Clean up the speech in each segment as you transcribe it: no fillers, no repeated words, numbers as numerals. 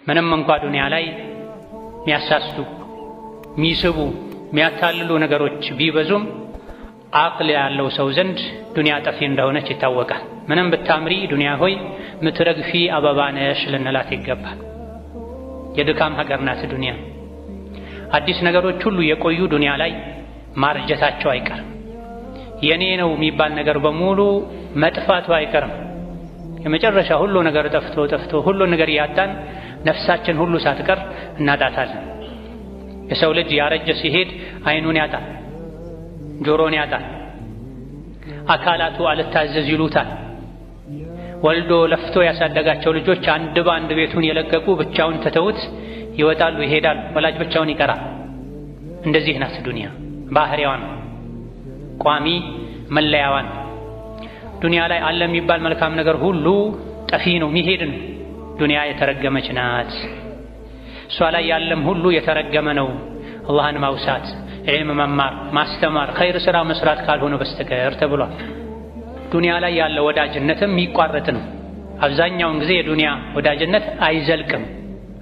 ምንም እንኳ ዱንያ ላይ የሚያሳስቱ የሚስቡ የሚያታልሉ ነገሮች ቢበዙም አቅል ያለው ሰው ዘንድ ዱንያ ጠፊ እንደሆነች ይታወቃል። ምንም ብታምሪ ዱንያ ሆይ ምትረግፊ አበባ ነሽ ልንላት ይገባል። የድካም ሀገር ናት ዱንያ። አዲስ ነገሮች ሁሉ የቆዩ ዱንያ ላይ ማርጀታቸው አይቀርም። የኔ ነው የሚባል ነገር በሙሉ መጥፋቱ አይቀርም። የመጨረሻ ሁሉ ነገር ጠፍቶ ሁሉ ነገር ያጣን ነፍሳችን ሁሉ ሳትቀር እናጣታለን። የሰው ልጅ ያረጀ ሲሄድ አይኑን ያጣል፣ ጆሮን ያጣል፣ አካላቱ አልታዘዝ ይሉታል። ወልዶ ለፍቶ ያሳደጋቸው ልጆች አንድ በአንድ ቤቱን የለቀቁ ብቻውን ተተውት ይወጣሉ፣ ይሄዳሉ። ወላጅ ብቻውን ይቀራል። እንደዚህ ናት ዱንያ። ባህሪዋን ቋሚ መለያዋን ዱንያ ላይ አለ የሚባል መልካም ነገር ሁሉ ጠፊ ነው፣ የሚሄድ ነው። ዱንያ የተረገመች ናት። እሷ ላይ ያለም ሁሉ የተረገመ ነው። አላህን ማውሳት፣ ዒልም መማር፣ ማስተማር፣ ኸይር ሥራ መስራት ካልሆነ በስተቀር ተብሏል። ዱንያ ላይ ያለ ወዳጅነትም የሚቋረጥ ነው። አብዛኛውን ጊዜ የዱንያ ወዳጅነት አይዘልቅም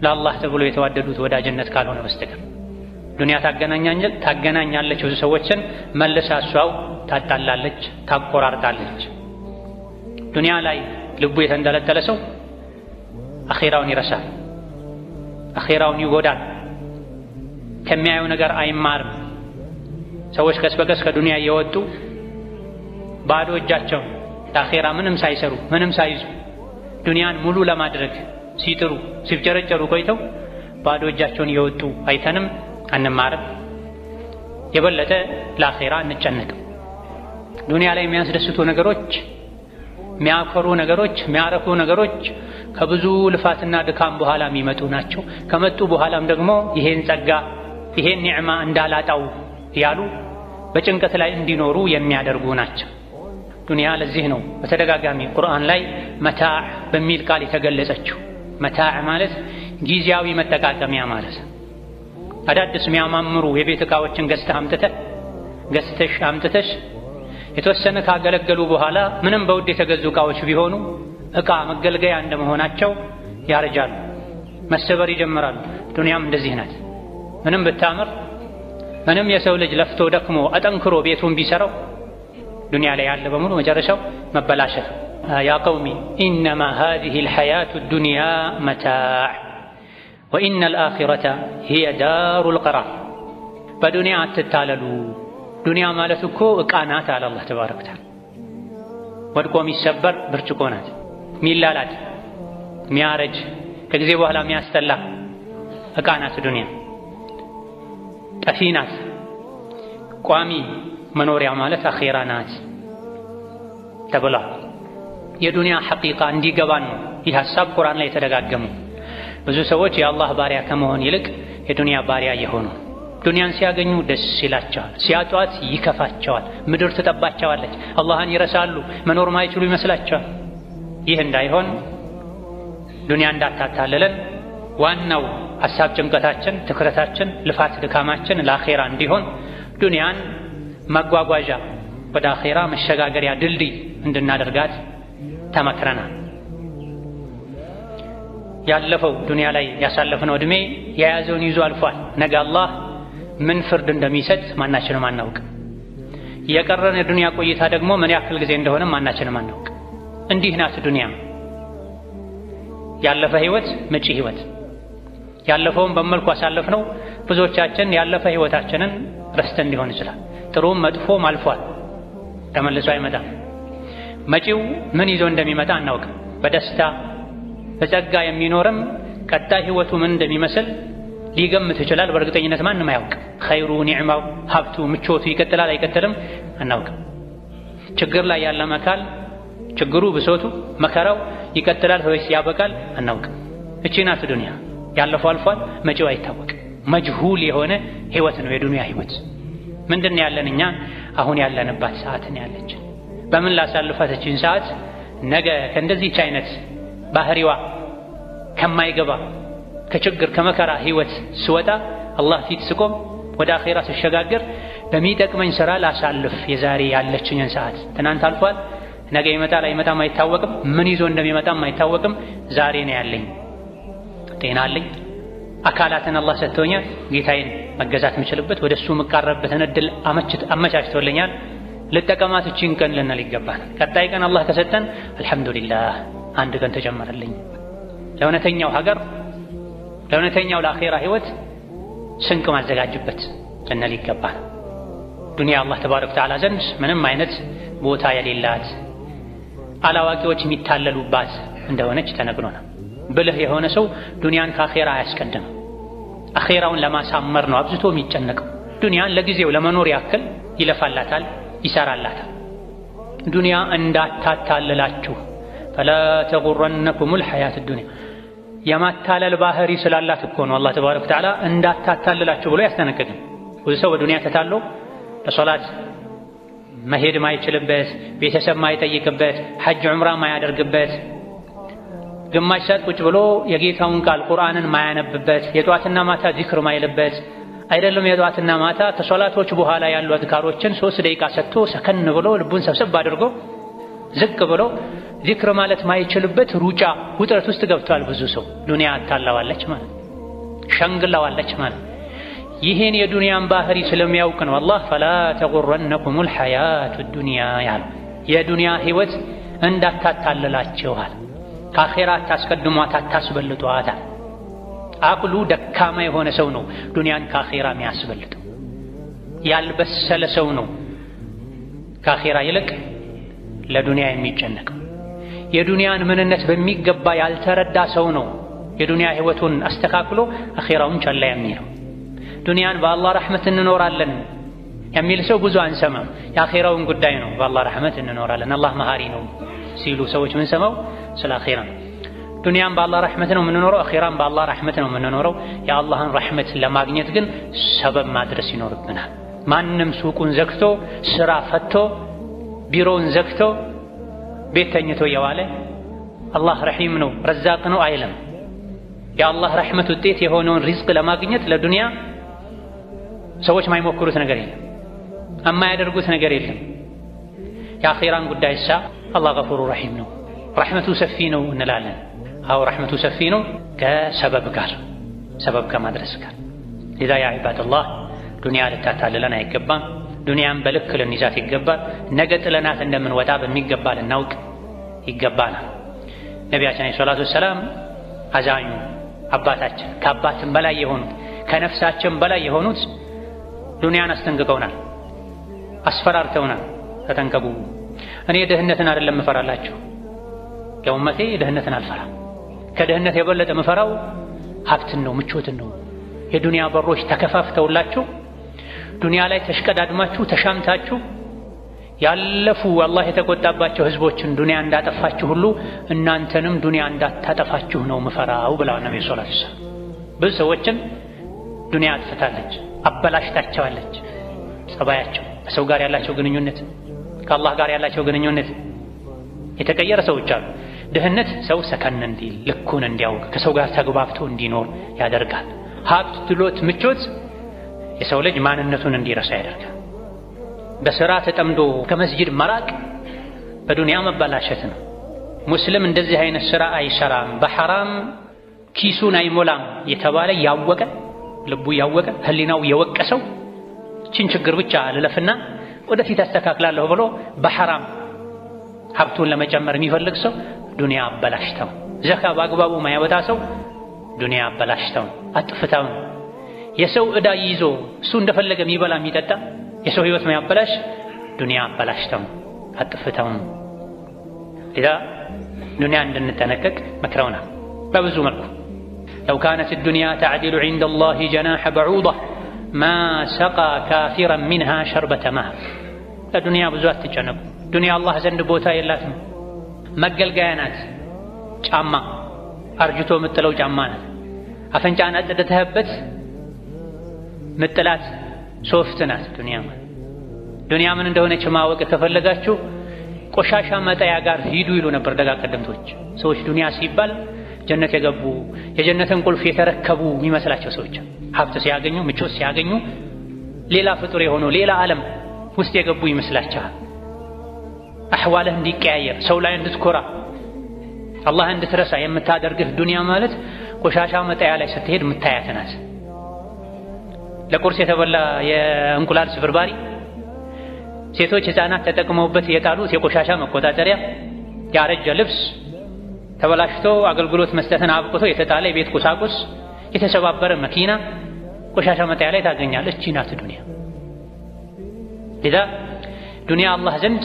ለአላህ ተብሎ የተዋደዱት ወዳጅነት ካልሆነ በስተቀር። ዱንያ ታገናኛለች ብዙ ሰዎችን፣ መልሳ እሷው ታጣላለች፣ ታቆራርጣለች። ዱንያ ላይ ልቡ የተንጠለጠለ ሰው አኼራውን ይረሳል፣ አኼራውን ይጎዳል፣ ከሚያየው ነገር አይማርም። ሰዎች ቀስ በቀስ ከዱንያ እየወጡ ባዶ እጃቸው ለአኼራ ምንም ሳይሰሩ ምንም ሳይዙ ዱንያን ሙሉ ለማድረግ ሲጥሩ ሲፍጨረጨሩ ቆይተው ባዶ እጃቸውን እየወጡ አይተንም አንማርም። የበለጠ ለአኼራ እንጨነቅም። ዱንያ ላይ የሚያስደስቱ ነገሮች፣ የሚያኮሩ ነገሮች፣ የሚያረኩ ነገሮች ከብዙ ልፋትና ድካም በኋላ የሚመጡ ናቸው። ከመጡ በኋላም ደግሞ ይሄን ጸጋ ይሄን ኒዕማ እንዳላጣው ያሉ በጭንቀት ላይ እንዲኖሩ የሚያደርጉ ናቸው። ዱንያ ለዚህ ነው በተደጋጋሚ ቁርአን ላይ መታዕ በሚል ቃል የተገለጸችው። መታዕ ማለት ጊዜያዊ መጠቃቀሚያ ማለት ነው። አዳዲስ የሚያማምሩ የቤት ዕቃዎችን ገዝተሽ አምጥተሽ የተወሰነ ካገለገሉ በኋላ ምንም በውድ የተገዙ ዕቃዎች ቢሆኑ ዕቃ መገልገያ እንደመሆናቸው ያረጃሉ፣ መሰበር ይጀምራሉ። ዱንያም እንደዚህ ናት። ምንም ብታምር ምንም የሰው ልጅ ለፍቶ ደክሞ አጠንክሮ ቤቱን ቢሰራው ዱንያ ላይ ያለ በሙሉ መጨረሻው መበላሸት። ያ ቀውሚ ኢነማ ሃዚሂ አልሐያቱ ዱንያ መታዕ ወኢነ አልአኺረተ ሂየ ዳሩል ቀራር። በዱንያ አትታለሉ። ዱንያ ማለት እኮ ዕቃ ናት አለ አላህ ተባረከ ወተዓላ። ወድቆ የሚሰበር ብርጭቆ ናት። ሚላላት ሚያረጅ ከጊዜ በኋላ የሚያስጠላ ዕቃ ናት ዱንያ። ጠፊ ናት። ቋሚ መኖሪያ ማለት አኼራ ናት ተብሏል። የዱንያ ሐቂቃ እንዲገባን ነው ይህ ሐሳብ ቁርአን ላይ የተደጋገመው። ብዙ ሰዎች የአላህ ባሪያ ከመሆን ይልቅ የዱንያ ባሪያ የሆኑ ዱንያን ሲያገኙ ደስ ይላቸዋል፣ ሲያጧት ይከፋቸዋል። ምድር ትጠባቸዋለች፣ አላህን ይረሳሉ፣ መኖር ማይችሉ ይመስላቸዋል። ይህ እንዳይሆን ዱንያ እንዳታታለለን ዋናው ሐሳብ ጭንቀታችን፣ ትኩረታችን፣ ልፋት ድካማችን ለአኼራ እንዲሆን ዱንያን መጓጓዣ ወደ አኼራ መሸጋገሪያ ድልድይ እንድናደርጋት ተመክረናል። ያለፈው ዱንያ ላይ ያሳለፍነው ዕድሜ የያዘውን ይዞ አልፏል። ነገ አላህ ምን ፍርድ እንደሚሰጥ ማናችንም አናውቅ። የቀረን የዱንያ ቆይታ ደግሞ ምን ያክል ጊዜ እንደሆነ ማናችንም አናውቅ። እንዲህ ናት ዱንያ። ያለፈ ህይወት መጪ ህይወት። ያለፈውን በመልኩ አሳለፍነው። ብዙዎቻችን ያለፈ ህይወታችንን ረስተን ሊሆን ይችላል። ጥሩም መጥፎም አልፏል፣ ተመልሶ አይመጣም። መጪው ምን ይዞ እንደሚመጣ አናውቅም። በደስታ በጸጋ የሚኖርም ቀጣይ ህይወቱ ምን እንደሚመስል ሊገምት ይችላል። በእርግጠኝነት ማንም አያውቅም። ኸይሩ፣ ኒዕማው፣ ሀብቱ፣ ምቾቱ ይቀጥላል አይቀጥልም አናውቅም። ችግር ላይ ያለ መካል ችግሩ፣ ብሶቱ፣ መከራው ይቀጥላል ወይስ ያበቃል አናውቅም። እቺ ናት ዱንያ። ያለፈው አልፏል፣ መጪው አይታወቅም። መጅሁል የሆነ ህይወት ነው የዱንያ ህይወት። ምንድን ያለን እኛ አሁን ያለንባት ሰዓት ነው ያለች። በምን ላሳልፋት እቺን ሰዓት? ነገ ከእንደዚህች አይነት ባህሪዋ ከማይገባ ከችግር ከመከራ ህይወት ስወጣ አላህ ፊት ስቆም ወደ አኼራ ስሸጋገር በሚጠቅመኝ ሥራ ላሳልፍ የዛሬ ያለችኝን ሰዓት። ትናንት አልፏል፣ ነገ ይመጣል አይመጣም አይታወቅም። ምን ይዞ እንደሚመጣም አይታወቅም። ዛሬ ነው ያለኝ። ጤና አለኝ፣ አካላትን አላህ ሰጥቶኛል፣ ጌታዬን መገዛት የምችልበት ወደሱ የምቃረብበትን እድል አመቻችቶልኛል፣ ልጠቀማት እቺን ቀን ልንል ይገባል። ቀጣይ ቀን አላህ ከሰጠን አልሐምዱሊላህ አንድ ቀን ተጨመረልኝ። ለእውነተኛው ሀገር ለእውነተኛው ለአኼራ ህይወት ስንቅ ማዘጋጅበት ልንል ይገባል። ዱንያ አላህ ተባረከ ወተዓላ ዘንድ ምንም አይነት ቦታ የሌላት አላዋቂዎች የሚታለሉባት እንደሆነች ተነግሮናል። ብልህ የሆነ ሰው ዱንያን ከአኼራ አያስቀድም። አኼራውን ለማሳመር ነው አብዝቶ የሚጨነቀው። ዱንያን ለጊዜው ለመኖር ያክል ይለፋላታል፣ ይሰራላታል። ዱንያ እንዳታታልላችሁ ፈላ ተጉረነኩሙል ሐያት ዱንያ። የማታለል ባህሪ ስላላት እኮ ነው አላህ ተባረከ ወተዓላ እንዳታታልላችሁ ብሎ ያስጠነቀቀን። ብዙ ሰው በዱንያ ተታሎ ለሶላት መሄድ ማይችልበት፣ ቤተሰብ ማይጠይቅበት፣ ሐጅ ዑምራ ማያደርግበት፣ ግማሽ ሰዓት ቁጭ ብሎ የጌታውን ቃል ቁርአንን ማያነብበት፣ የጧትና ማታ ዚክር ማይልበት አይደለም። የጧትና ማታ ከሶላቶች በኋላ ያሉ አዝካሮችን 3 ደቂቃ ሰጥቶ ሰከን ብሎ ልቡን ሰብሰብ አድርጎ ዝቅ ብሎ ዚክር ማለት ማይችልበት ሩጫ ውጥረት ውስጥ ገብቷል ብዙ ሰው። ዱንያ አታላዋለች ማለት ሸንግላዋለች ማለት። ይህን የዱንያን ባህሪ ስለሚያውቅ ነው አላህ ፈላ ተጉረነኩሙል ሐያቱ ዱንያ ያለው። የዱንያ ህይወት እንዳታታልላችኋል፣ ከአኼራ አታስቀድሟት፣ አታስበልጧት። አቅሉ ደካማ የሆነ ሰው ነው ዱንያን ከአኼራ የሚያስበልጠው። ያልበሰለ ሰው ነው ከአኼራ ይልቅ ለዱንያ የሚጨነቀው። የዱንያን ምንነት በሚገባ ያልተረዳ ሰው ነው የዱንያ ህይወቱን አስተካክሎ አኼራውን ቸላ የሚለው። ዱንያን በአላህ ረሕመት እንኖራለን የሚል ሰው ብዙ አንሰማም። የአኼራውን ጉዳይ ነው በአላህ ረሕመት እንኖራለን አላህ መሃሪ ነው ሲሉ ሰዎች ምን ሰማው ስለ አኼራ ነው። ዱንያን በአላህ ረሕመት ነው የምንኖረው፣ አኼራን በአላህ ረሕመት ነው የምንኖረው። የአላህን ረሕመት ለማግኘት ግን ሰበብ ማድረስ ይኖርብናል። ማንም ሱቁን ዘግቶ ስራ ፈቶ ቢሮውን ዘግቶ ቤት ተኝቶ የዋለ አላህ ረሒም ነው ረዛቅ ነው አይልም። የአላህ ረሕመት ውጤት የሆነውን ሪዝቅ ለማግኘት ለዱንያ ሰዎች ማይሞክሩት ነገር የለም፣ የማያደርጉት ነገር የለም። የአኼራን ጉዳይሳ አላህ ገፉሩ ረሒም ነው ረሕመቱ ሰፊ ነው እንላለን። አዎ ረሕመቱ ሰፊ ነው ከሰበብ ጋር ሰበብ ከማድረስ ጋር። ሊዛ ያ ዒባደላህ ዱንያ ልታታልለን አይገባም። ዱንያን በልክ ልንይዛት ይገባል። ነገ ጥለናት እንደምንወጣ በሚገባ ልናውቅ ይገባናል። ነቢያችን ዐለይሂ ሰላቱ ወሰላም አዛኙ አባታችን ከአባትም በላይ የሆኑት ከነፍሳችን በላይ የሆኑት ዱንያን አስጠንቅቀውናል፣ አስፈራርተውናል። ተጠንቀቁ፣ እኔ ድህነትን አይደለም እፈራላችሁ፣ የኡመቴ ድህነትን አልፈራም። ከድህነት የበለጠ ምፈራው ሀብትን ነው፣ ምቾትን ነው። የዱንያ በሮች ተከፋፍተውላችሁ ዱንያ ላይ ተሽቀዳድማችሁ ተሻምታችሁ ያለፉ አላህ የተቆጣባቸው ህዝቦችን ዱንያ እንዳጠፋችሁ ሁሉ እናንተንም ዱንያ እንዳታጠፋችሁ ነው ምፈራው ብለዋል ነብዩ ሰለላሁ ዐለይሂ ወሰለም። ብዙ ሰዎችን ዱንያ አጥፍታለች፣ አበላሽታቸዋለች። ጸባያቸው፣ ከሰው ጋር ያላቸው ግንኙነት፣ ከአላህ ጋር ያላቸው ግንኙነት የተቀየረ ሰዎች አሉ። ድህነት ሰው ሰከን እንዲል ልኩን እንዲያውቅ ከሰው ጋር ተግባብቶ እንዲኖር ያደርጋል። ሀብት፣ ድሎት፣ ምቾት የሰው ልጅ ማንነቱን እንዲረሳ ያደርጋል። በስራ ተጠምዶ ከመስጂድ መራቅ በዱንያ መበላሸት ነው። ሙስሊም እንደዚህ አይነት ስራ አይሰራም፣ በሐራም ኪሱን አይሞላም የተባለ ያወቀ ልቡ ያወቀ ህሊናው የወቀሰው ችን ችግር ብቻ ልለፍና ወደፊት አስተካክላለሁ ብሎ በሐራም ሀብቱን ለመጨመር የሚፈልግ ሰው ዱንያ አበላሽተው። ዘካ በአግባቡ ማያወጣ ሰው ዱንያ አበላሽተው አጥፍተው። የሰው ዕዳ ይዞ እሱ እንደፈለገ የሚበላ የሚጠጣ የሰው ህይወት ማያበላሽ ዱንያ አበላሽተው አጥፍተው። ኢዳ ዱንያ እንድንጠነቀቅ መክረውናል በብዙ መልኩ። لو كانت الدنيا تعدل عند الله جناح بعوضة ما سقى كافرا منها شربة ماء. الدنيا ብዙ አትጨነቁ። ዱንያ አላህ ዘንድ ቦታ የላትም። መገልገያ ናት። ጫማ አርጅቶ የምጥለው ጫማ ናት። አፈንጫን አጥደተህበት ምጥላት ሶፍት ናት ዱንያ። ዱንያ ምን እንደሆነች ማወቅ ከፈለጋችሁ ቆሻሻ መጣያ ጋር ሂዱ ይሉ ነበር ደጋግ ቀደምቶች። ሰዎች ዱንያ ሲባል ጀነት የገቡ የጀነትን ቁልፍ የተረከቡ የሚመስላቸው ሰዎች ሀብት ሲያገኙ ምቾት ሲያገኙ ሌላ ፍጡር የሆነው ሌላ ዓለም ውስጥ የገቡ ይመስላቸዋል። አህዋልህ እንዲቀያየር ሰው ላይ እንድትኮራ አላህ እንድትረሳ የምታደርግህ ዱንያ ማለት ቆሻሻ መጣያ ላይ ስትሄድ የምታያት ናት። ለቁርስ የተበላ የእንቁላል ስብርባሪ፣ ሴቶች ህፃናት ተጠቅመውበት የጣሉት የቆሻሻ መቆጣጠሪያ፣ ያረጀ ልብስ፣ ተበላሽቶ አገልግሎት መስጠትን አብቅቶ የተጣለ የቤት ቁሳቁስ፣ የተሰባበረ መኪና ቆሻሻ መጣያ ላይ ታገኛለች። እቺ ናት ዱንያ። ለዛ ዱንያ አላህ ዘንድ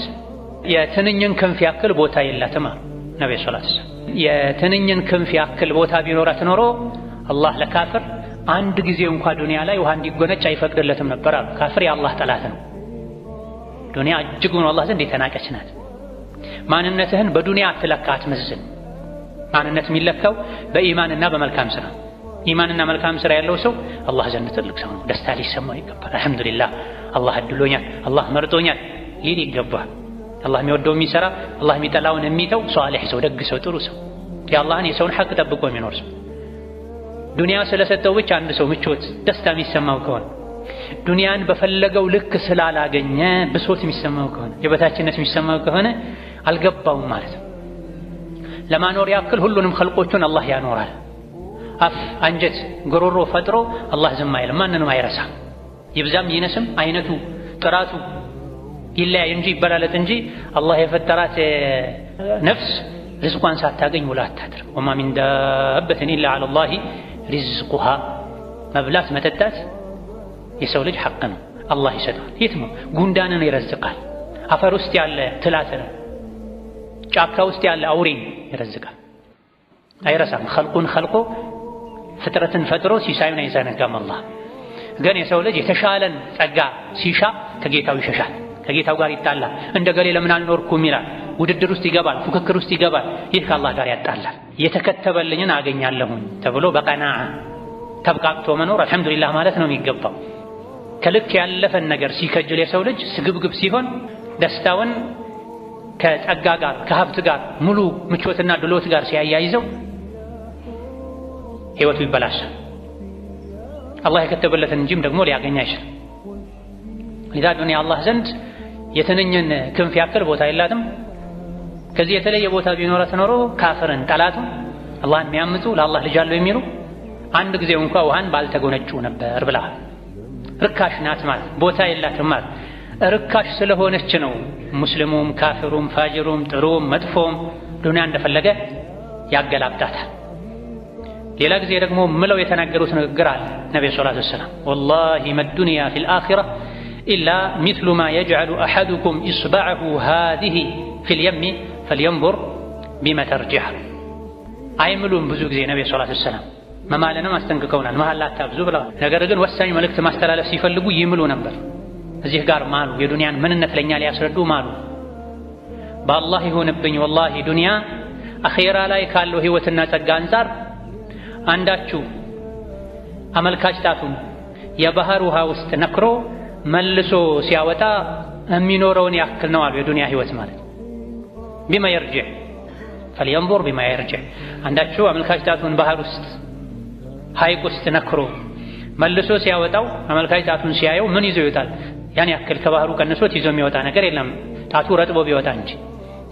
የትንኝን ክንፍ ያክል ቦታ የላትም አሉ ነብዩ ሰለላሁ ዐለይሂ ወሰለም። የትንኝን ክንፍ ያክል ቦታ ቢኖራት ኖሮ አላህ ለካፍር አንድ ጊዜ እንኳን ዱንያ ላይ ውሃ እንዲጎነጭ አይፈቅድለትም ነበር አሉ። ካፍር የአላህ ጠላት ነው። ዱንያ እጅጉን አላህ ዘንድ የተናቀች ናት። ማንነትህን በዱንያ አትለካ፣ አትመዝን። ማንነት የሚለካው በኢማንና በመልካም ስራ። ኢማንና መልካም ስራ ያለው ሰው አላህ ዘንድ ትልቅ ሰው ነው። ደስታ ሊሰማው ይገባል። አልሐምዱሊላህ አላህ አድሎኛል፣ አላህ መርጦኛል ሊል ይገባል። አላህ የሚወደው የሚሰራ፣ አላህ የሚጠላውን የሚተው ሷሊህ ሰው፣ ደግ ሰው፣ ጥሩ ሰው፣ የአላህን የሰውን ሐቅ ጠብቆ የሚኖር ሰው። ዱንያ ስለሰጠው ብቻ አንድ ሰው ምቾት፣ ደስታ የሚሰማው ከሆነ ዱንያን በፈለገው ልክ ስላላገኘ ብሶት የሚሰማው ከሆነ የበታችነት የሚሰማው ከሆነ አልገባውም ማለት ነው። ለማኖር ያክል ሁሉንም ኸልቆቹን አላህ ያኖራል። አፍ፣ አንጀት፣ ጉሮሮ ፈጥሮ አላህ ዝም አይልም፣ ማንንም አይረሳም። ይብዛም ይነስም አይነቱ ጥራቱ ይለያይ እንጂ ይበላለጥ እንጂ አላህ የፈጠራት ነፍስ ርዝቋን ሳታገኝ ውላ አታድርም። ወማ ሚን ዳበትን ኢላ ዐለላሂ ሪዝቁሃ። መብላት መጠጣት የሰው ልጅ ሐቅ ነው፣ አላህ ይሰጣል። የትም ጉንዳንን ይረዝቃል። አፈር ውስጥ ያለ ትላትን፣ ጫካ ውስጥ ያለ አውሬን ይረዝቃል። አይረሳም። ኸልቁን ኸልቆ ፍጥረትን ፈጥሮ ሲሳዩን አይዘነጋም አላህ። ግን የሰው ልጅ የተሻለን ጸጋ ሲሻ ከጌታው ይሸሻል፣ ከጌታው ጋር ይጣላል። እንደ ገሌ ለምን አልኖርኩም ይላል። ውድድር ውስጥ ይገባል፣ ፉክክር ውስጥ ይገባል። ይህ ከአላህ ጋር ያጣላል። የተከተበልኝን አገኛለሁኝ ተብሎ በቀናዓ ተብቃቅቶ መኖር አልሐምዱሊላህ ማለት ነው የሚገባው። ከልክ ያለፈን ነገር ሲከጅል የሰው ልጅ ስግብግብ ሲሆን ደስታውን ከጸጋ ጋር ከሀብት ጋር ሙሉ ምቾትና ድሎት ጋር ሲያያይዘው ህይወቱ ይበላሻል። አላህ የከተበለትን እንጂም ደግሞ ሊያገኝ አይችልም። ለዛ ዱንያ አላህ ዘንድ የትንኝን ክንፍ ያክል ቦታ የላትም። ከዚህ የተለየ ቦታ ቢኖራት ኖሮ ካፍርን፣ ጠላቱን፣ አላህን የሚያምፁ ለአላህ ልጅ አለው የሚሉ አንድ ጊዜ እንኳን ውሃን ባልተጎነጩ ነበር ብለዋል። ርካሽ ናት ማለት ቦታ የላትም ማለት ርካሽ ስለሆነች ነው ሙስሊሙም ካፊሩም ፋጅሩም ጥሩም መጥፎም ዱንያ እንደፈለገ ያገላብጣታል። ሌላ ጊዜ ደግሞ ምለው የተናገሩት ንግግር አለ ነብዩ ሰለላሁ ዐለይሂ ወሰለም ወላሂ መዱንያ ፊል አኺራ ኢላ ሚስሉ ማ የጅዐሉ አሐዱኩም ኢስበዐሁ ሃዚሂ ፊል የሚ ፈልየንዙር ቢማ ተርጂዕ። አይምሉም ብዙ ጊዜ ነብዩ ሰለላሁ ዐለይሂ ወሰለም መማለንም አስጠንቅቀውናል። መሐላ አታብዙ ብለዋል። ነገር ግን ወሳኝ መልእክት ማስተላለፍ ሲፈልጉ ይምሉ ነበር። እዚህ ጋር ማሉ የዱንያን ምንነት ለኛ ሊያስረዱ ማሉ። በአላህ ይሁንብኝ ወላሂ ዱንያ አኺራ ላይ ካለው ህይወትና ጸጋ አንፃር አንዳችሁ አመልካች ጣቱን የባህር ውሃ ውስጥ ነክሮ መልሶ ሲያወጣ የሚኖረውን ያክል ነው አሉ የዱንያ ህይወት ማለት። ቢማ የርጂዕ ፈልየንዙር ቢማ የርጂዕ። አንዳችሁ አመልካች ጣቱን ባህር ውስጥ ሐይቅ ውስጥ ነክሮ መልሶ ሲያወጣው አመልካች ጣቱን ሲያየው ምን ይዞ ይወጣል? ያን ያክል ከባህሩ ቀንሶት ይዞ የሚወጣ ነገር የለም ጣቱ ረጥቦ ቢወጣ እንጂ።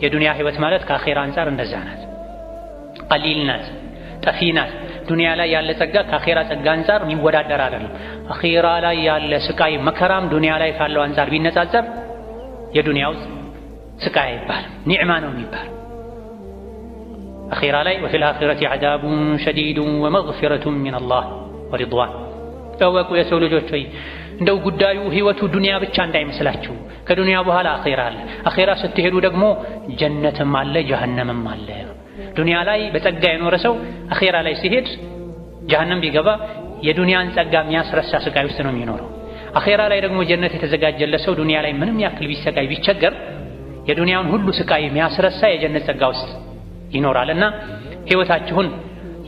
የዱንያ ህይወት ማለት ከአኺራ አንፃር እንደዛ ናት። ቀሊል ናት፣ ጠፊ ናት። ዱንያ ላይ ያለ ጸጋ ከአኺራ ጸጋ አንፃር የሚወዳደር አይደለም። አኺራ ላይ ያለ ስቃይ መከራም ዱንያ ላይ ካለው አንፃር ቢነጻጸር የዱንያው ስቃይ አይባልም፣ ኒዕማ ነው የሚባል። አኺራ ላይ ወፊል አኺረቲ ዐዛቡን ሸዲዱን ወመግፊረቱን ሚነላህ ወሪድዋን። ተወቁ የሰው ልጆች ሆይ እንደው ጉዳዩ ህይወቱ ዱንያ ብቻ እንዳይመስላችሁ። ከዱንያ በኋላ አኺራ አለ። አኺራ ስትሄዱ ደግሞ ጀነትም አለ ጀሃነምም አለ። ዱንያ ላይ በጸጋ የኖረ ሰው አኺራ ላይ ሲሄድ ጀሃነም ቢገባ የዱንያን ጸጋ የሚያስረሳ ስቃይ ውስጥ ነው የሚኖረው። አኺራ ላይ ደግሞ ጀነት የተዘጋጀለት ሰው ዱንያ ላይ ምንም ያክል ቢሰቃይ ቢቸገር የዱንያውን ሁሉ ስቃይ የሚያስረሳ የጀነት ጸጋ ውስጥ ይኖራልና ህይወታችሁን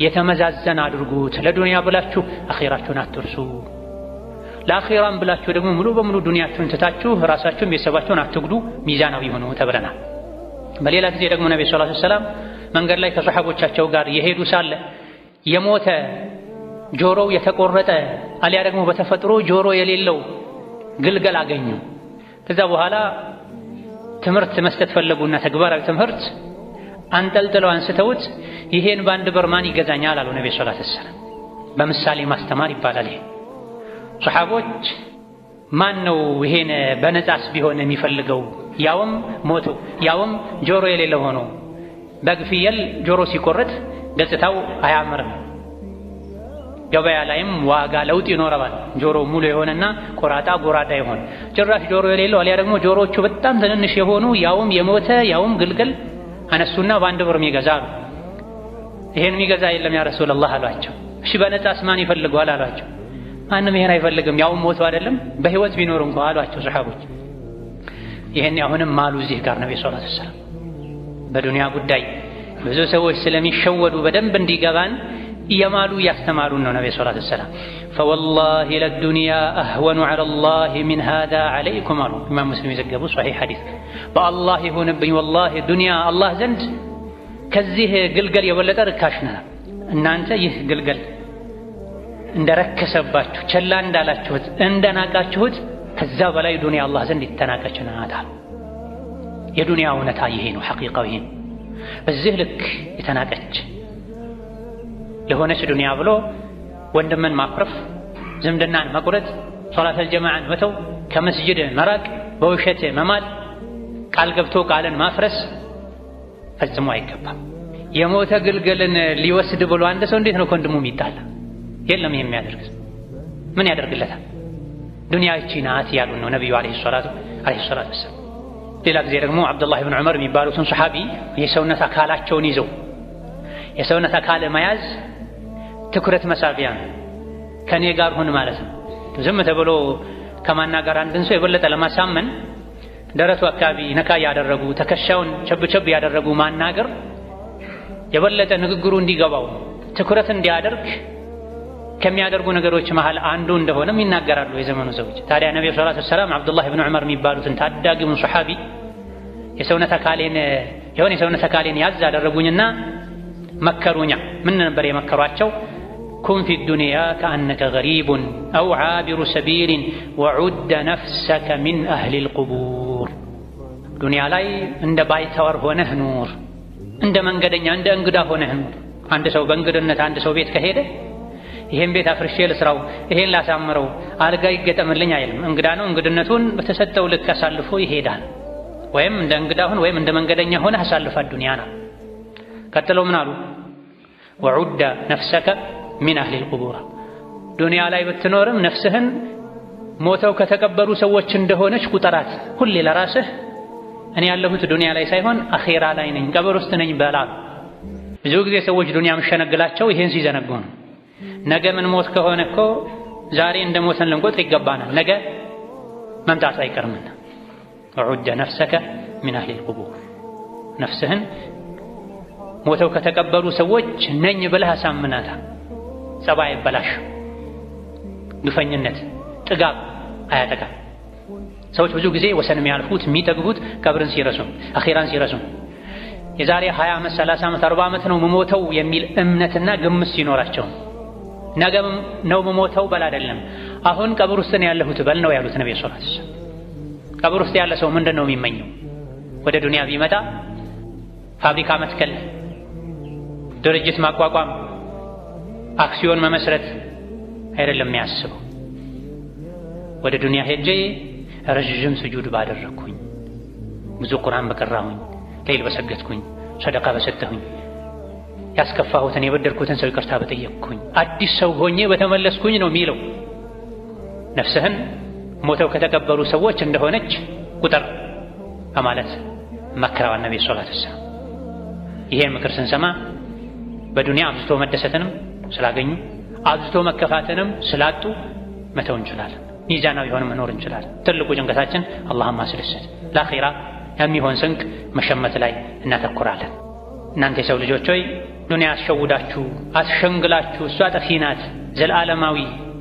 የተመዛዘነ አድርጉት። ለዱንያ ብላችሁ አኺራችሁን አትርሱ። ለአኺራም ብላችሁ ደግሞ ሙሉ በሙሉ ዱንያችሁን ትታችሁ ራሳችሁን ቤተሰባችሁን አትጉዱ፣ ሚዛናዊ ሆኑ ተብለናል። በሌላ ጊዜ ደግሞ ነብዩ ሰለላሁ ዐለይሂ ወሰለም መንገድ ላይ ከሰሐቦቻቸው ጋር የሄዱ ሳለ የሞተ ጆሮው የተቆረጠ አሊያ ደግሞ በተፈጥሮ ጆሮ የሌለው ግልገል አገኙ። ከዛ በኋላ ትምህርት መስጠት ፈለጉና ተግባራዊ ትምህርት አንጠልጥለው አንስተውት ይሄን በአንድ ብር ማን ይገዛኛል አሉ ነብዩ ሰለላሁ ዐለይሂ ወሰለም። በምሳሌ ማስተማር ይባላል። ይሄ ሱሐቦች ማን ነው ይሄን በነጻስ ቢሆን የሚፈልገው? ያውም ሞቶ ያውም ጆሮ የሌለው ሆኖ በግ ፍየል ጆሮ ሲቆረጥ ገጽታው አያምርም። ገበያ ላይም ዋጋ ለውጥ ይኖረዋል። ጆሮ ሙሉ የሆነና ቆራጣ ጎራዳ ይሆን ጭራሽ ጆሮ የሌለው አሊያ ደግሞ ጆሮቹ በጣም ትንንሽ የሆኑ ያውም የሞተ ያውም ግልግል አነሱና በአንድ ብር ይገዛሉ። ይሄን የሚገዛ የለም ያ ረሱላህ አሏቸው። እሺ በነጻስ ማን ይፈልገዋል አሏቸው። ማንም ይሄን አይፈልግም ያውም ሞቶ አይደለም በህይወት ቢኖር እንኳን አሏቸው ሱሐቦች። ይሄን አሁንም ማሉ እዚህ ጋር ነብዩ ሰለላሁ ዐለይሂ ወሰለም በዱንያ ጉዳይ ብዙ ሰዎች ስለሚሸወዱ በደንብ እንዲገባን እየማሉ ያስተማሩን ነው ነብዩ ሰለላሁ ዐለይሂ ወሰለም። فوالله للدنيا اهون على الله من هذا عليكم አሉ ኢማም ሙስሊም የዘገቡ ሷሂህ ሐዲስ። በአላህ ይሁንብኝ ወላሂ ዱንያ አላህ ዘንድ ከዚህ ግልገል የበለጠ ርካሽ ነው። እናንተ ይህ ግልገል እንደረከሰባችሁ ቸላ እንዳላችሁት እንደናቃችሁት ከዛ በላይ ዱንያ አላህ ዘንድ የተናቀች ናት። የዱንያ እውነታ ይሄ ነው ሐቂቃው ይሄ ነው። በዚህ ልክ የተናቀች ለሆነች ዱንያ ብሎ ወንድምን ማኩረፍ፣ ዝምድናን መቁረጥ፣ ሶላተል ጀማዓን መተው፣ ከመስጂድ መራቅ፣ በውሸት መማል፣ ቃል ገብቶ ቃልን ማፍረስ ፈጽሞ አይገባም። የሞተ ግልገልን ሊወስድ ብሎ አንድ ሰው እንዴት ነው ከወንድሙ የሚጣላ? የለም ይሄ የሚያደርግ ምን ያደርግለታል? ዱንያ ይቺ ናት ያሉን ነው ነብዩ አለይሂ ሰላቱ ወሰላም። ሌላ ጊዜ ደግሞ አብዱላህ ኢብኑ ዑመር የሚባሉትን ሱሐቢ የሰውነት አካላቸውን ይዘው የሰውነት አካል መያዝ ትኩረት መሳቢያ ነው። ከኔ ጋር ሁን ማለት ነው። ዝም ተብሎ ከማናገር አንድን ሰው የበለጠ ለማሳመን ደረቱ አካባቢ ነካ ያደረጉ ትከሻውን ቸብቸብ ያደረጉ ማናገር የበለጠ ንግግሩ እንዲገባው ትኩረት እንዲያደርግ ከሚያደርጉ ነገሮች መሃል አንዱ እንደሆነም ይናገራሉ የዘመኑ ሰዎች። ታዲያ ነብዩ ሰለላሁ ዐለይሂ ወሰለም አብዱላህ ኢብኑ ዑመር የሚባሉትን ታዳጊውን ሱሐቢ የሰውነት አካሌን ያዝ አደረጉኝና መከሩኛ። ምን ነበር የመከሯቸው? ኩን ፊ ዱንያ ከአነከ ገሪቡን አው ዓቢሩ ሰቢልን ወዑደ ነፍሰከ ሚን አህሊል ቁቡር። ዱንያ ላይ እንደ ባይተዋር ሆነህ ኑር፣ እንደ መንገደኛ እንደ እንግዳ ሆነህ ኑር። አንድ ሰው በእንግድነት አንድ ሰው ቤት ከሄደ ይሄን ቤት አፍርሼ ልስራው፣ ይሄን ላሳምረው፣ አልጋ ይገጠምልኝ አይልም። እንግዳ ነው፣ እንግድነቱን በተሰጠው ልክ አሳልፎ ይሄዳል። ወይም እንደ እንግዳ ሁን ወይም እንደ መንገደኛ ሆነህ አሳልፋት ዱንያ ነው። ቀጥለው ምን አሉ? ወዑደ ነፍሰከ ሚን አህሊል ቁቡር። ዱንያ ላይ ብትኖርም ነፍስህን ሞተው ከተቀበሩ ሰዎች እንደሆነች ቁጠራት። ሁሌ ለራስህ እኔ ያለሁት ዱንያ ላይ ሳይሆን አኼራ ላይ ነኝ፣ ቀብር ውስጥ ነኝ በላ። ብዙ ጊዜ ሰዎች ዱንያ መሸነግላቸው ይሄን ሲዘነጉ ነው። ነገ ምን ሞት ከሆነ እኮ ዛሬ እንደ ሞተን ልንቆጥር ይገባናል፣ ነገ መምጣቱ አይቀርምና። ወዑደ ነፍሰከ ሚን አህሊል ቁቡር። ነፍስህን ሞተው ከተቀበሩ ሰዎች ነኝ ብለህ አሳምናታ። ጸባይ ይበላሽ፣ ግፈኝነት፣ ጥጋብ አያጠቃም። ሰዎች ብዙ ጊዜ ወሰን የሚያልፉት የሚጠግቡት ቀብርን ሲረሱ አኺራን ሲረሱ የዛሬ 20 ዓመት 30 ዓመት 40 ዓመት ነው መሞተው የሚል እምነትና ግምት ሲኖራቸው ነገ ነው መሞተው በል አይደለም አሁን ቀብር ውስጥ ነው ያለሁት በል ነው ያሉት ነብዩ ሰለላሁ ዐለይሂ ወሰለም። ቀብር ውስጥ ያለ ሰው ምንድነው የሚመኘው? ወደ ዱንያ ቢመጣ ፋብሪካ መትከል፣ ድርጅት ማቋቋም፣ አክሲዮን መመስረት አይደለም የሚያስበው። ወደ ዱንያ ሄጄ ረጅም ስጁድ ባደረኩኝ፣ ብዙ ቁርአን በቀራሁኝ፣ ሌሊት በሰገድኩኝ፣ ሰደቃ በሰጠሁኝ፣ ያስከፋሁትን የበደልኩትን ሰው ይቅርታ በጠየቅኩኝ፣ አዲስ ሰው ሆኜ በተመለስኩኝ ነው የሚለው። ነፍስህን ሞተው ከተቀበሩ ሰዎች እንደሆነች ቁጥር በማለት መከረዋል ነብዩ ሰለላሁ ዐለይሂ ወሰለም። ይሄን ምክር ስንሰማ በዱንያ አብዝቶ መደሰትንም ስላገኙ አብዝቶ መከፋትንም ስላጡ መተው እንችላለን። ሚዛናዊ ሆነን መኖር እንችላለን። ትልቁ ጭንቀታችን አላህን ማስደሰት፣ ለአኺራ የሚሆን ስንቅ መሸመት ላይ እናተኩራለን። እናንተ የሰው ልጆች ሆይ ዱንያ አስሸውዳችሁ አስሸንግላችሁ እሷ ጠፊ ናት። ዘላለማዊ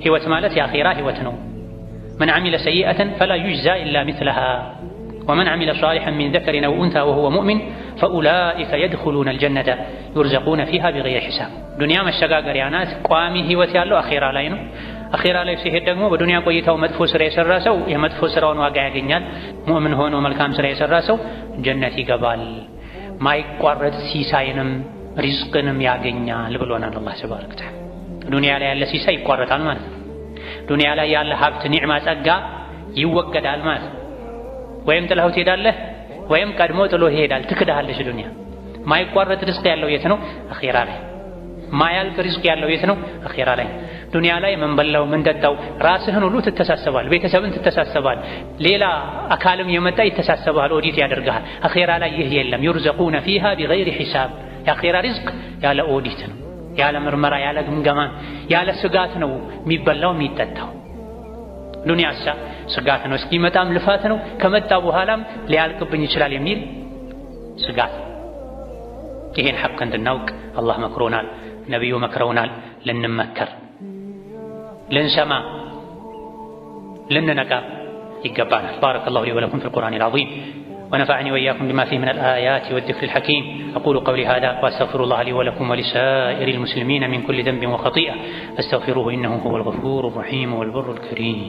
ህይወት ማለት የአኺራ ህይወት ነው። من عمل سيئة فلا يجزى إلا مثلها ومن عمل صالحا من ذكر أو أنثى وهو مؤمن فأولئك يدخلون الجنة يرزقون فيها بغير حساب. دنيا مشتاقة ريانات قوامي هيوتي الله أخيرا لا ينو أخيرا لا يفسيه الدقمو بدنيا قويته ومدفو سر يسر راسو يمدفو سرون واقع قنيال مؤمن هون وملكام سر يسر راسو جنتي قبال ما يقرد سيساينم ሪዝቅንም ያገኛል ብሎናል አላህ ተባረከ ወተዓላ። ዱንያ ላይ ያለ ሲሳይ ይቋረጣል ማለት ነው። ዱንያ ላይ ያለ ሀብት፣ ኒዕማ፣ ጸጋ ይወገዳል ማለት ነው። ወይም ጥለኸው ትሄዳለህ ወይም ቀድሞ ጥሎ ይሄዳል። ትክዳለች ዱንያ። ማይቋረጥ ሪዝቅ ያለው የት ነው? አኺራ ላይ። ማያልቅ ሪዝቅ ያለው የት ነው? አኺራ ላይ። ዱንያ ላይ ምን በላው ምን ጠጣው ራስህን ሁሉ ትተሳሰባል፣ ቤተሰብን ትተሳሰባል፣ ሌላ አካልም የመጣ ይተሳሰባል፣ ኦዲት ያደርግሃል። አኺራ ላይ ይህ የለም። ዩርዘቁነ ፊሃ ቢገይሪ ሒሳብ። የአኺራ ሪዝቅ ያለ ኦዲት ነው፣ ያለ ምርመራ፣ ያለ ግምገማ፣ ያለ ስጋት ነው የሚበላው የሚጠጣው። ዱንያሳ ስጋት ነው፣ እስኪመጣም ልፋት ነው፣ ከመጣ በኋላም ሊያልቅብኝ ይችላል የሚል ስጋት። ይሄን ሐቅ እንድናውቅ አላህ መክሮናል፣ ነቢዩ መክረውናል። ልንመከር፣ ልንሰማ፣ ልንነቃ ይገባናል። ባረከላሁ ሊ ወለኩም ፊል ቁርአኒል ዐዚም ونفعني وإياكم بما فيه من الآيات والذكر الحكيم. أقول قولي هذا وأستغفر الله لي ولكم ولسائر المسلمين من كل ذنب وخطيئة فاستغفروه إنه هو الغفور الرحيم والبر الكريم.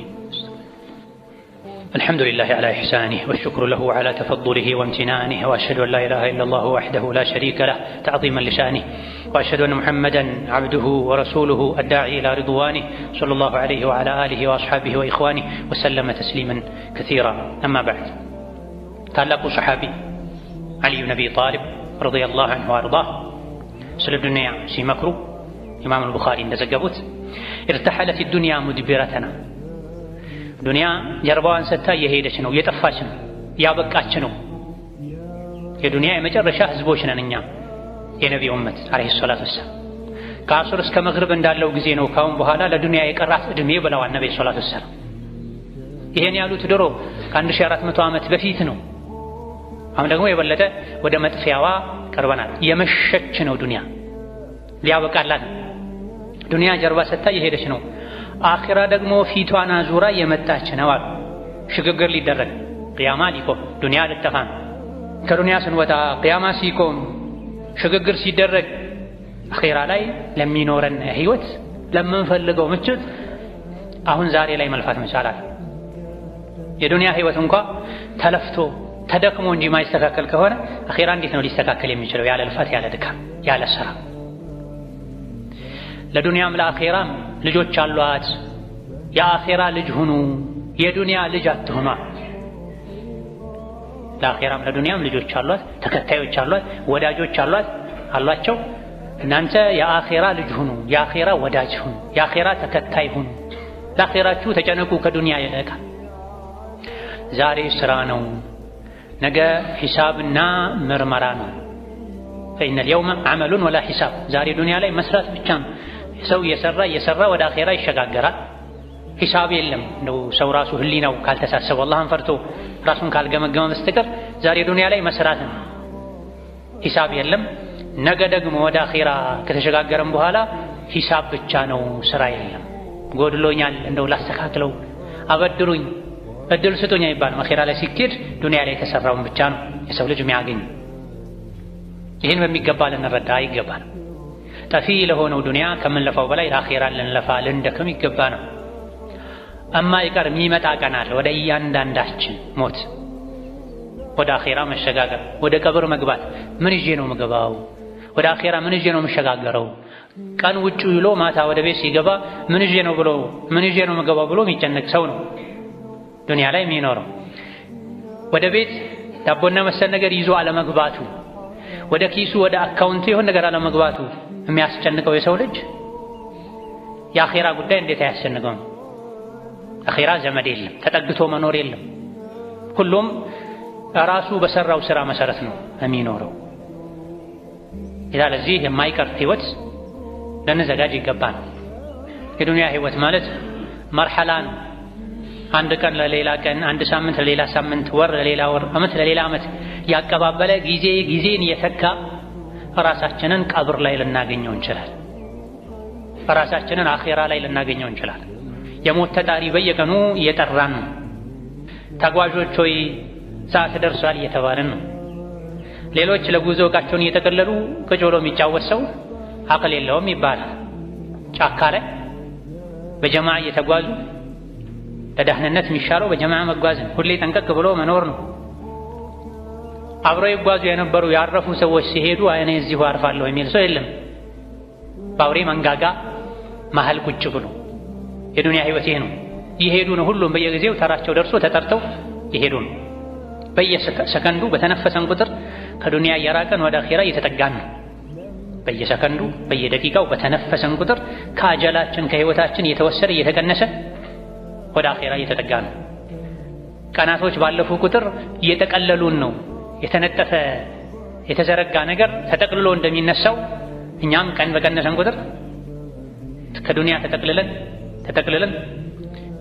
الحمد لله على إحسانه والشكر له على تفضله وامتنانه، وأشهد أن لا إله إلا الله وحده لا شريك له تعظيما لشانه، وأشهد أن محمدا عبده ورسوله الداعي إلى رضوانه صلى الله عليه وعلى آله وأصحابه وإخوانه وسلم تسليما كثيرا. أما بعد، ታላቁ ሰሓቢ ዓሊ ብን አቢ ጣሊብ ረዲየላሁ ዐንሁ ወአርዳህ ስለ ዱንያ ሲመክሩ ኢማም አልቡኻሪ እንደዘገቡት ኢርተሐለት ዱንያ ሙድቢረተና፣ ዱንያ ጀርባዋን ሰጥታ እየሄደች ነው፣ እየጠፋች ነው፣ ያበቃች ነው። የዱንያ የመጨረሻ ህዝቦች ነን እኛ የነቢዩ ኡመት ዓለይሂ ሰላቱ ወሰላም። ከአሱር እስከ መግሪብ እንዳለው ጊዜ ነው ካሁን በኋላ ለዱንያ የቀራት ዕድሜ ብለዋል ነቢዩ ሰላቱ ወሰላም። ይሄን ያሉት ድሮ ከ1400 ዓመት በፊት ነው። አሁን ደግሞ የበለጠ ወደ መጥፊያዋ ቀርበናል። የመሸች ነው ዱንያ፣ ሊያበቃላት ዱንያ ጀርባ ሰጥታ እየሄደች ነው። አኺራ ደግሞ ፊቷን አዙራ የመጣች ነው አሉ። ሽግግር ሊደረግ ቅያማ ሊቆም ዱንያ ልጠፋ ነው። ከዱንያ ስንወጣ ቅያማ ሲቆም ሽግግር ሲደረግ አኺራ ላይ ለሚኖረን ህይወት ለምንፈልገው ምቾት አሁን ዛሬ ላይ መልፋት መቻላል። የዱንያ ህይወት እንኳ ተለፍቶ ተደክሞ እንጂ ማይስተካከል ከሆነ አኺራ እንዴት ነው ሊስተካከል የሚችለው? ያለ ልፋት፣ ያለ ድካም፣ ያለ ስራ። ለዱንያም ለአኺራም ልጆች አሏት። የአኺራ ልጅ ሁኑ፣ የዱንያ ልጅ አትሁኑ። ለአኺራም ለዱንያም ልጆች አሏት፣ ተከታዮች አሏት፣ ወዳጆች አሏቸው። እናንተ የአኺራ ልጅ ሁኑ፣ የአኺራ ወዳጅ ሁኑ፣ የአኺራ ተከታይ ሁኑ። ለአኺራችሁ ተጨነቁ ከዱንያ ይልቅ። ዛሬ ስራ ነው፣ ነገ ሒሳብና ምርመራ ነው። ፈኢነ ልየውመ ዐመሉን ወላ ሒሳብ። ዛሬ ዱንያ ላይ መስራት ብቻ ነው። ሰው እየሰራ ወደ አኼራ ይሸጋገራል። ሒሳብ የለም። እንደው ሰው ራሱ ህሊናው ካልተሳሰበ አላህን ፈርቶ ራሱን ካልገመገመ በስተቀር ዛሬ ዱንያ ላይ መስራት ነው፣ ሒሳብ የለም። ነገ ደግሞ ወደ አኼራ ከተሸጋገረም በኋላ ሒሳብ ብቻ ነው፣ ስራ የለም። ጎድሎኛል፣ እንደው ላስተካክለው፣ አበድሩኝ፣ እድል ስጡኝ አይባልም። አኺራ ላይ ሲኬድ ዱንያ ላይ የተሰራውን ብቻ ነው የሰው ልጅ የሚያገኝ። ይህን በሚገባ ልንረዳ ይገባል። ጠፊ ለሆነው ዱንያ ከምንለፋው በላይ ለአኺራ ልንለፋ ልንደክም ይገባ ነው። እማ ይቀር የሚመጣ ቀን አለ፣ ወደ እያንዳንዳችን ሞት፣ ወደ አኺራ መሸጋገር፣ ወደ ቀብር መግባት። ምን ይዤ ነው የምገባው? ወደ አኺራ ምን ይዤ ነው የምሸጋገረው? ቀን ውጭ ይሎ ማታ ወደ ቤት ሲገባ ምን ይዤ ነው የምገባው ብሎ የሚጨነቅ ሰው ነው ዱንያ ላይ የሚኖረው። ወደ ቤት ዳቦና መሰል ነገር ይዞ አለመግባቱ፣ ወደ ኪሱ ወደ አካውንቱ የሆነ ነገር አለመግባቱ የሚያስጨንቀው የሰው ልጅ የአኺራ ጉዳይ እንዴት አያስጨንቀውም? አኺራ ዘመድ የለም፣ ተጠግቶ መኖር የለም። ሁሉም ራሱ በሰራው ስራ መሰረት ነው የሚኖረው። ለዚህ የማይቀር ህይወት ልንዘጋጅ ይገባል። የዱንያ ህይወት ማለት መርሐላ ነው። አንድ ቀን ለሌላ ቀን፣ አንድ ሳምንት ለሌላ ሳምንት፣ ወር ለሌላ ወር፣ አመት ለሌላ አመት ያቀባበለ ጊዜን የተካ ራሳችንን ቀብር ላይ ልናገኘው እንችላለን። ራሳችንን አኺራ ላይ ልናገኘው እንችላለን። የሞት ተጣሪ በየቀኑ እየጠራን ነው። ተጓዦች ሆይ ሰዓት ደርሷል እየተባለን ነው። ሌሎች ለጉዞ ዕቃቸውን እየጠቀለሉ ቁጭ ብሎ የሚጫወት ሰው አቅል የለውም ይባላል። ጫካ ላይ በጀማዓ እየተጓዙ ለደህንነት የሚሻለው በጀማዓ መጓዝ ነው። ሁሌ ጠንቀቅ ብሎ መኖር ነው። አብረው ይጓዙ የነበሩ ያረፉ ሰዎች ሲሄዱ እኔ እዚሁ አርፋለሁ የሚል ሰው የለም። በአውሬ መንጋጋ መሀል ቁጭ ብሎ የዱንያ ህይወት ይሄ ነው። ይሄዱ ነው። ሁሉም በየጊዜው ተራቸው ደርሶ ተጠርተው ይሄዱ ነው። በየሰከንዱ በተነፈሰን ቁጥር ከዱንያ እየራቀን ወደ አኺራ እየተጠጋን ነው። በየሰከንዱ በየደቂቃው በተነፈሰን ቁጥር ከአጀላችን ከህይወታችን እየተወሰደ እየተቀነሰ ወደ አኺራ እየተጠጋን ነው። ቀናቶች ባለፉ ቁጥር እየተቀለሉን ነው። የተነጠፈ የተዘረጋ ነገር ተጠቅልሎ እንደሚነሳው እኛም ቀን በቀነሰን ቁጥር ከዱንያ ተጠቅልለን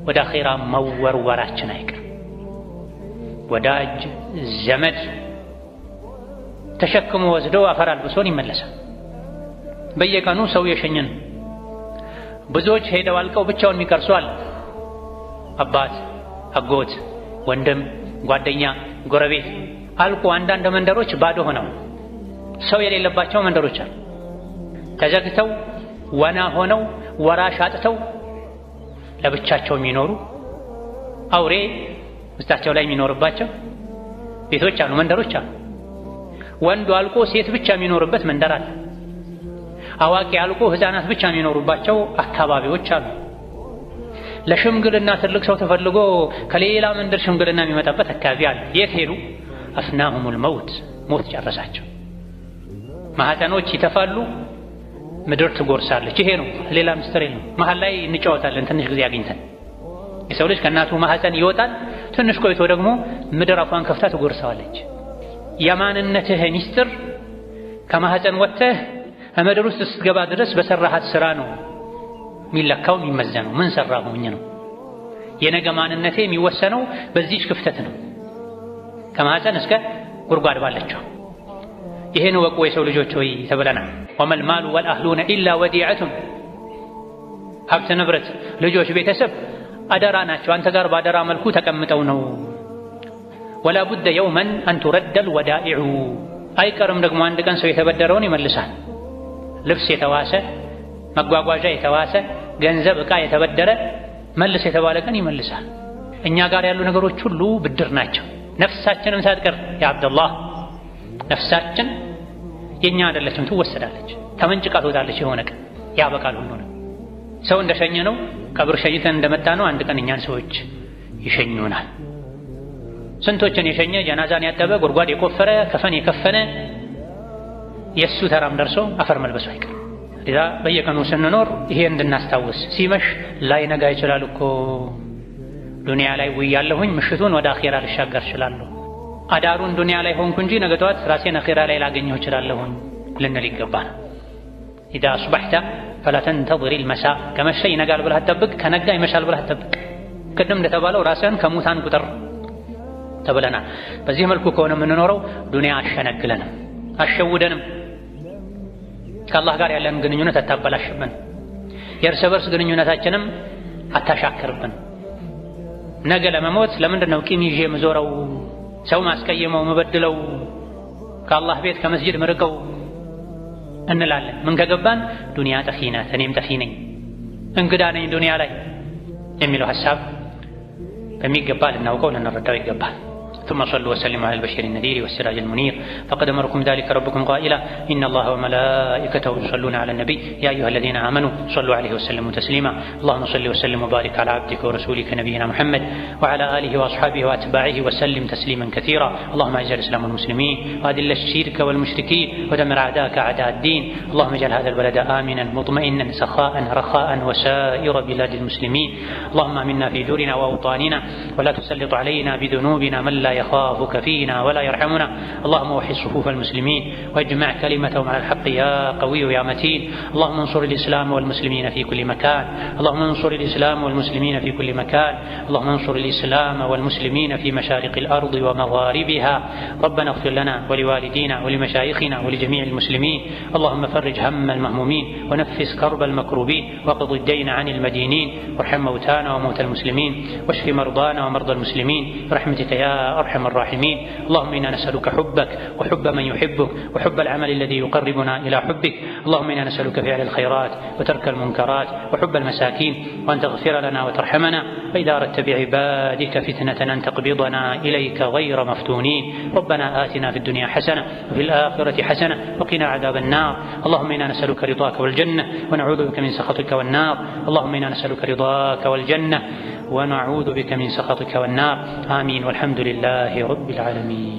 ወደ አኺራ መወርወራችን አይቀር። ወዳጅ ዘመድ ተሸክሞ ወስዶ አፈር አልብሶን ይመለሳል። በየቀኑ ሰው የሸኘን ብዙዎች ሄደው አልቀው ብቻውን የሚቀርሱ አለ። አባት፣ አጎት፣ ወንድም፣ ጓደኛ፣ ጎረቤት አልቆ አንዳንድ መንደሮች ባዶ ሆነው ሰው የሌለባቸው መንደሮች አሉ። ተዘግተው ወና ሆነው ወራሽ አጥተው ለብቻቸው የሚኖሩ አውሬ ውስጣቸው ላይ የሚኖርባቸው ቤቶች አሉ፣ መንደሮች አሉ። ወንዱ አልቆ ሴት ብቻ የሚኖርበት መንደር አለ። አዋቂ አልቆ ህፃናት ብቻ የሚኖሩባቸው አካባቢዎች አሉ። ለሽምግልና ትልቅ ሰው ተፈልጎ ከሌላ መንደር ሽምግልና የሚመጣበት አካባቢ አለ። የት ሄዱ? አፍናሁሙል መውት፣ ሞት ጨረሳቸው። ማህፀኖች ይተፋሉ፣ ምድር ትጎርሳለች። ይሄ ነው፣ ሌላ ምስጢር የለም። መሀል ላይ እንጫወታለን ትንሽ ጊዜ አግኝተን። የሰው ልጅ ከእናቱ ማህፀን ይወጣል፣ ትንሽ ቆይቶ ደግሞ ምድር አፏን ከፍታ ትጎርሰዋለች። የማንነትህ ምስጢር ከማህፀን ወጥተህ ምድር ውስጥ ስትገባ ድረስ በሰራሃት ስራ ነው የሚለካው የሚመዘነው። ምን ሰራሁኝ ነው። የነገ ማንነቴ የሚወሰነው በዚህ ክፍተት ነው፣ ከማህፀን እስከ ጉድጓድ ባለችው። ይሄን ወቁ የሰው ልጆች ሆይ ተብለናል። ወመል ማሉ ወልአህሉነ ኢላ ወዲዐቱን፣ ሀብት ንብረት፣ ልጆች፣ ቤተሰብ አደራ ናቸው። አንተ ጋር ባደራ መልኩ ተቀምጠው ነው። ወላ ቡደ የውመን አን ቱረደል ወዳኢዑ፣ አይቀርም ደግሞ አንድ ቀን ሰው የተበደረውን ይመልሳል። ልብስ የተዋሰ፣ መጓጓዣ የተዋሰ፣ ገንዘብ ዕቃ የተበደረ መልስ የተባለ ቀን ይመልሳል። እኛ ጋር ያሉ ነገሮች ሁሉ ብድር ናቸው። ነፍሳችንም ሳትቀር ያ አብደላህ ነፍሳችን የኛ አይደለችም፣ ትወሰዳለች፣ ተመንጭቃ ትወጣለች። የሆነ ቀን ያበቃል ሁሉ ነው። ሰው እንደሸኘ ነው፣ ቀብር ሸኝተን እንደመጣ ነው። አንድ ቀን እኛን ሰዎች ይሸኙናል። ስንቶችን የሸኘ ጀናዛን ያጠበ ጉድጓድ የቆፈረ ከፈን የከፈነ የእሱ ተራም ደርሶ አፈር መልበሱ አይቀር። ለዛ በየቀኑ ስንኖር ይሄ እንድናስታውስ፣ ሲመሽ ላይነጋ ይችላል እኮ ዱንያ ላይ ውያለሁኝ፣ ምሽቱን ወደ አኺራ ልሻገር እችላለሁ። አዳሩን ዱንያ ላይ ሆንኩ እንጂ ነገ ጠዋት ራሴን አኺራ ላይ ላገኘው እችላለሁኝ ልንል ይገባል። ኢዛ አስበሕተ ፈላ ተንተظር አልመሳእ፣ ከመሸ ይነጋል ብለህ አትጠብቅ፣ ከነጋ ይመሻል ብለህ አትጠብቅ። ቅድም እንደተባለው ራስህን ከሙታን ቁጥር ተብለናል። በዚህ መልኩ ከሆነ የምንኖረው ዱንያ አሸነግለንም አሸውደንም ከአላህ ጋር ያለን ግንኙነት አታበላሽብን፣ የእርስ በርስ ግንኙነታችንም አታሻክርብን። ነገ ለመሞት ለምንድን ነው ቂም ይዤ የምዞረው፣ ሰው ማስቀየመው፣ መበድለው፣ ከአላህ ቤት ከመስጂድ ምርቀው እንላለን። ምን ከገባን ዱንያ ጠፊ ናት፣ እኔም ጠፊ ነኝ፣ እንግዳ ነኝ ዱንያ ላይ የሚለው ሐሳብ በሚገባ ልናውቀው ልንረዳው ይገባል። ثم صلوا وسلموا على البشير النذير والسراج المنير فقد أمركم ذلك ربكم قائلا إن الله وملائكته يصلون على النبي يا أيها الذين آمنوا صلوا عليه وسلموا تسليما اللهم صل وسلم وبارك على عبدك ورسولك نبينا محمد وعلى آله وأصحابه وأتباعه وسلم تسليما كثيرا اللهم أعز الإسلام والمسلمين وأذل الشرك والمشركين ودمر أعداءك أعداء الدين اللهم اجعل هذا البلد آمنا مطمئنا سخاء رخاء وسائر بلاد المسلمين اللهم آمنا في دورنا وأوطاننا ولا تسلط علينا بذنوبنا من لا يخافك فينا ولا يرحمنا اللهم وحد صفوف المسلمين واجمع كلمتهم على الحق يا قوي يا متين اللهم انصر الإسلام والمسلمين في كل مكان اللهم انصر الإسلام والمسلمين في كل مكان اللهم انصر الإسلام والمسلمين في مشارق الأرض ومغاربها ربنا اغفر لنا ولوالدينا ولمشايخنا ولجميع المسلمين اللهم فرج هم المهمومين ونفس كرب المكروبين وقض الدين عن المدينين وارحم موتانا وموتى المسلمين واشف مرضانا ومرضى المسلمين برحمتك يا أرحم أرحم الراحمين. اللهم إنا نسألك حبك وحب من يحبك وحب العمل الذي يقربنا إلى حبك. اللهم إنا نسألك فعل الخيرات وترك المنكرات وحب المساكين، وأن تغفر لنا وترحمنا، فإذا أردت بعبادك فتنة أن تقبضنا إليك غير مفتونين. ربنا آتنا في الدنيا حسنة وفي الآخرة حسنة وقنا عذاب النار. اللهم إنا نسألك رضاك والجنة ونعوذ بك من سخطك والنار. اللهم إنا نسألك رضاك والجنة ونعوذ بك من سخطك والنار. آمين، والحمد لله رب العالمين.